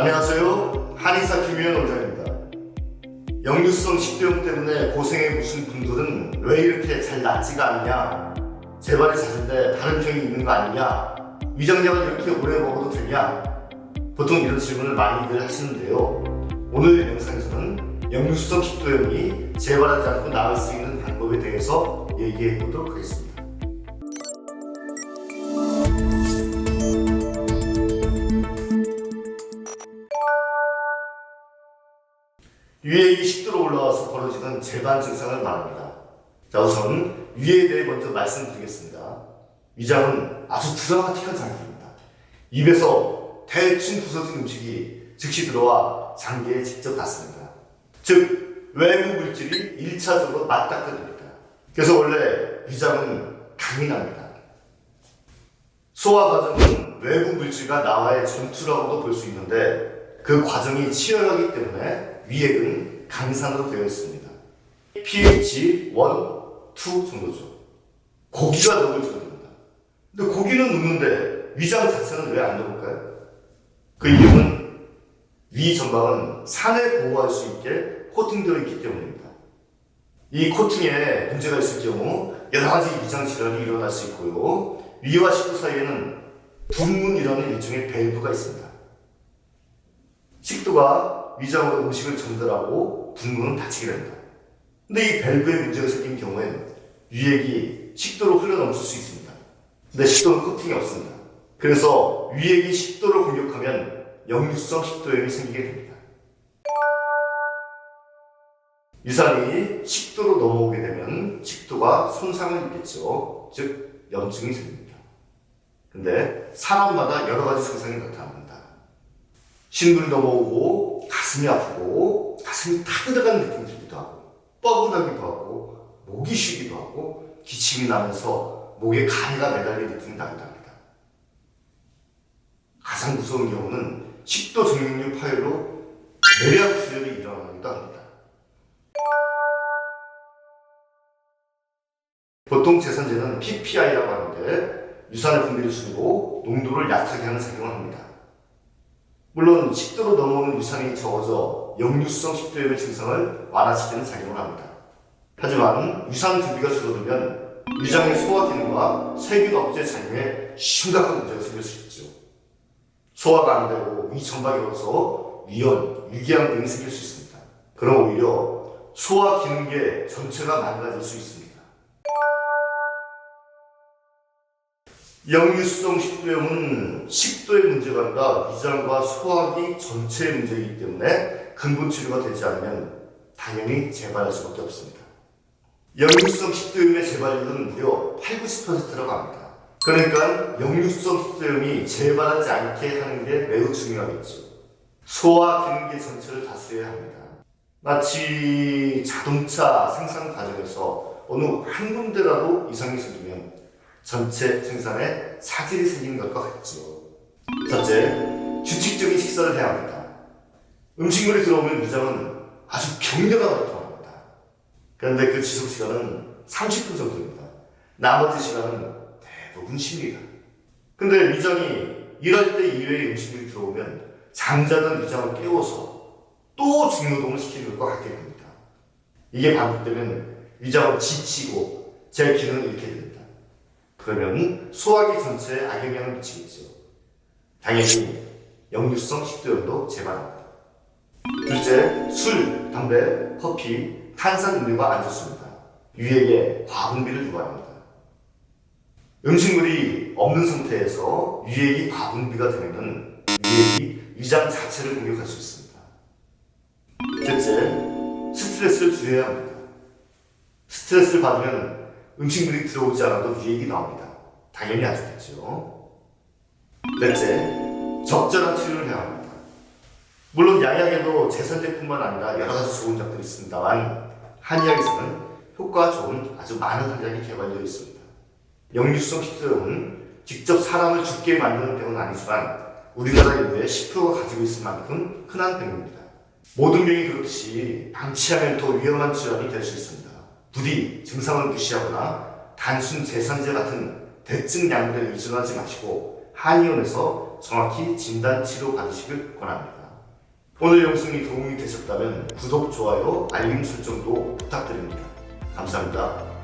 안녕하세요. 한의사 김유현 원장입니다. 역류성 식도염 때문에 고생해 보신 분들은 왜 이렇게 잘 낫지가 않냐, 재발이 잦은데 다른 병이 있는 거 아니냐, 위장약을 이렇게 오래 먹어도 되냐, 보통 이런 질문을 많이들 하시는데요. 오늘 영상에서는 역류성 식도염이 재발하지 않고 나을 수 있는 방법에 대해서 얘기해 보도록 하겠습니다. 위액이 식도로 올라와서 벌어지는 재반 증상을 말합니다. 자, 우선 위에 대해 먼저 말씀드리겠습니다. 위장은 아주 드라마틱한 장기입니다. 입에서 대충 부서진 음식이 즉시 들어와 장기에 직접 닿습니다. 즉, 외부 물질이 1차적으로 맞닥뜨립니다. 그래서 원래 위장은 강인합니다. 소화 과정은 외부 물질과 나와의 전투라고도 볼 수 있는데 그 과정이 치열하기 때문에 위액은 강산으로 되어 있습니다. pH 1, 2 정도죠. 고기가 녹을 정도입니다. 근데 고기는 녹는데 위장 자체는 왜 안 녹을까요? 그 이유는 위 점막은 산을 보호할 수 있게 코팅되어 있기 때문입니다. 이 코팅에 문제가 있을 경우 여러 가지 위장 질환이 일어날 수 있고요. 위와 식도 사이에는 분문이라는 일종의 밸브가 있습니다. 식도가 위장으로 음식을 전달하고 분문은 닫히게 됩니다. 근데 이 밸브에 문제가 생긴 경우에는 위액이 식도로 흘러넘칠 수 있습니다. 근데 식도는 코팅이 없습니다. 그래서 위액이 식도를 공격하면 역류성 식도염이 생기게 됩니다. 유산이 식도로 넘어오게 되면 식도가 손상을 입겠죠. 즉 염증이 생깁니다. 근데 사람마다 여러 가지 증상이 나타납니다. 신물이 넘어오고 가슴이 아프고 가슴이 타들어가는 느낌이 들기도 하고 뻐근하기도 하고 목이 쉬기도 하고 기침이 나면서 목에 가래가 매달린 느낌이 나기도 합니다. 가장 무서운 경우는 식도 정맥류 파열로 뇌량 출혈이 일어나기도 합니다. 보통 제산제는 PPI라고 하는데 유산의 분비를 줄이고 농도를 약하게 하는 작용을 합니다. 물론 식도로 넘어오는 유산이 적어져 역류성 식도염의 증상을 완화시키는 작용을 합니다. 하지만 유산 분비가 줄어들면 위장의 소화 기능과 세균 억제 작용에 심각한 문제가 생길 수 있죠. 소화가 안 되고 위 점박이 벌어서 위염, 위궤양 등이 생길 수 있습니다. 그럼 오히려 소화 기능계 전체가 망가질 수 있습니다. 역류성 식도염은 식도의 문제가 아니라 위장과 소화기 전체의 문제이기 때문에 근본 치료가 되지 않으면 당연히 재발할 수밖에 없습니다. 역류성 식도염의 재발률은 무려 8, 90%라고 합니다. 그러니까 역류성 식도염이 재발하지 않게 하는 게 매우 중요하겠죠. 소화 기능계 전체를 다스려야 합니다. 마치 자동차 생산 과정에서 어느 한 군데라도 이상이 생기면 전체 생산에 사질이 생기는 것과 같죠. 첫째, 규칙적인 식사를 해야 합니다. 음식물이 들어오면 위장은 아주 격렬하게 활동합니다. 그런데 그 지속 시간은 30분 정도입니다. 나머지 시간은 대부분 쉽니다. 근데 위장이 일할 때 이외의 음식물이 들어오면 잠자던 위장을 깨워서 또 중노동을 시키는 것과 같게 됩니다. 이게 반복되면 위장은 지치고 제 기능을 잃게 됩니다. 그러면 소화기 전체에 악영향을 미치겠죠. 당연히 역류성 식도염도 재발합니다. 둘째, 술, 담배, 커피, 탄산 음료가 안 좋습니다. 위액에 과분비를 유발합니다. 음식물이 없는 상태에서 위액이 과분비가 되면 위액이 위장 자체를 공격할 수 있습니다. 셋째, 스트레스를 줄여야 합니다. 스트레스를 받으면 음식물이 들어오지 않아도 위액이 나옵니다. 당연히 안 좋겠죠. 넷째, 적절한 치료를 해야 합니다. 물론 양약에도 제산제뿐만 아니라 여러 가지 좋은 약들이 있습니다만 한의학에서는 효과가 좋은 아주 많은 한약이 개발되어 있습니다. 역류성 식도염은 직접 사람을 죽게 만드는 병은 아니지만 우리나라 인구의 10%가 가지고 있을 만큼 흔한 병입니다. 모든 병이 그렇듯이 방치하면 더 위험한 질환이 될 수 있습니다. 부디 증상을 무시하거나 단순 제산제 같은 대증 약물에 의존하지 마시고 한의원에서 정확히 진단 치료 받으시길 권합니다. 오늘 영상이 도움이 되셨다면 구독, 좋아요, 알림 설정도 부탁드립니다. 감사합니다.